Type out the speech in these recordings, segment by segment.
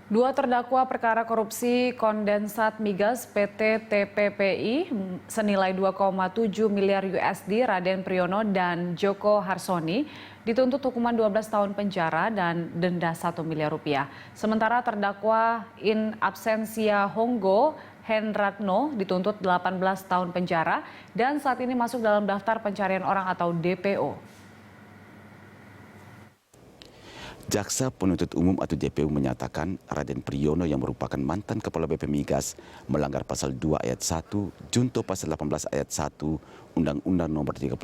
Dua terdakwa perkara korupsi kondensat migas PT TPPI senilai 2,7 miliar USD Raden Priyono dan Joko Harsoni dituntut hukuman 12 tahun penjara dan denda 1 miliar rupiah. Sementara terdakwa in absentia Honggo Hendratno dituntut 18 tahun penjara dan saat ini masuk dalam daftar pencarian orang atau DPO. Jaksa Penuntut Umum atau JPU menyatakan Raden Priyono yang merupakan mantan Kepala BP Migas melanggar pasal 2 ayat 1, junto pasal 18 ayat 1, Undang-Undang Nomor 31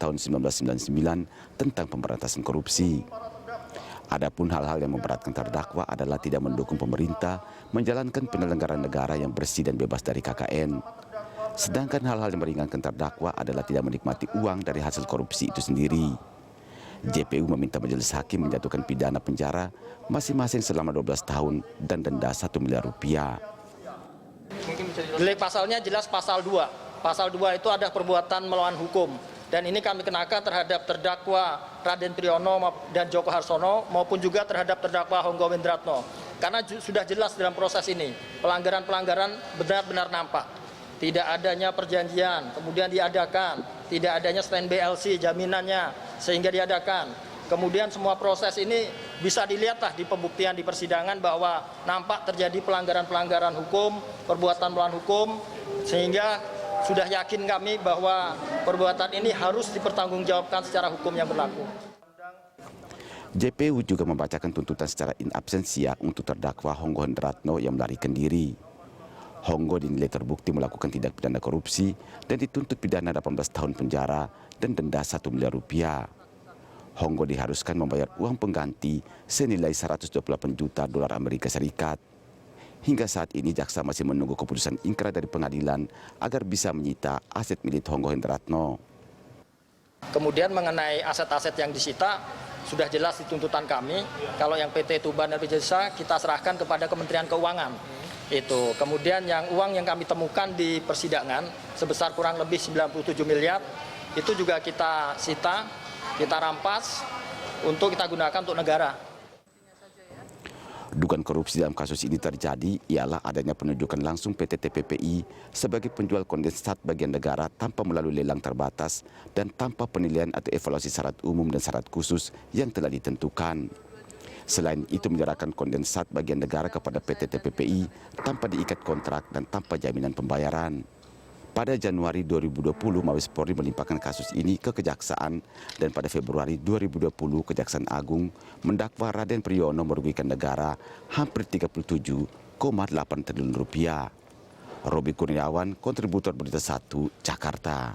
Tahun 1999 tentang pemberantasan korupsi. Adapun hal-hal yang memberatkan terdakwa adalah tidak mendukung pemerintah menjalankan penyelenggaraan negara yang bersih dan bebas dari KKN. Sedangkan hal-hal yang meringankan terdakwa adalah tidak menikmati uang dari hasil korupsi itu sendiri. JPU meminta majelis hakim menjatuhkan pidana penjara masing-masing selama 12 tahun dan denda 1 miliar rupiah. Delik pasalnya jelas pasal 2. Pasal 2 itu ada perbuatan melawan hukum. Dan ini kami kenakan terhadap terdakwa Raden Priyono dan Joko Harsono maupun juga terhadap terdakwa Honggo Hendratno. Karena sudah jelas dalam proses ini, pelanggaran-pelanggaran benar-benar nampak. Tidak adanya perjanjian, kemudian diadakan, tidak adanya stand BLC jaminannya, sehingga diadakan. Kemudian semua proses ini bisa dilihatlah di pembuktian di persidangan bahwa nampak terjadi pelanggaran-pelanggaran hukum, perbuatan melawan hukum, sehingga sudah yakin kami bahwa perbuatan ini harus dipertanggungjawabkan secara hukum yang berlaku. JPU juga membacakan tuntutan secara in absentia untuk terdakwa Honggo Hendratno yang melarikan diri. Honggo dinilai terbukti melakukan tindak pidana korupsi dan dituntut pidana 18 tahun penjara dan denda 1 miliar rupiah. Honggo diharuskan membayar uang pengganti senilai 128 juta dolar Amerika Serikat. Hingga saat ini jaksa masih menunggu keputusan ingkrah dari pengadilan agar bisa menyita aset milik Honggo Hendratno. Kemudian mengenai aset-aset yang disita sudah jelas di tuntutan kami. Kalau yang PT Tuban dan Jasa kita serahkan kepada Kementerian Keuangan. Itu. Kemudian uang yang kami temukan di persidangan sebesar kurang lebih 97 miliar itu juga kita sita, kita rampas untuk kita gunakan untuk negara. Dugaan korupsi dalam kasus ini terjadi ialah adanya penunjukan langsung PT TPPI sebagai penjual kondensat bagian negara tanpa melalui lelang terbatas dan tanpa penilaian atau evaluasi syarat umum dan syarat khusus yang telah ditentukan. Selain itu menyerahkan kondensat bagian negara kepada PT TPPI tanpa diikat kontrak dan tanpa jaminan pembayaran. Pada Januari 2020, Mabes Polri melimpahkan kasus ini ke Kejaksaan dan pada Februari 2020 Kejaksaan Agung mendakwa Raden Priyono merugikan negara hampir 37,8 triliun rupiah. Robi Kurniawan, kontributor Berita 1, Jakarta.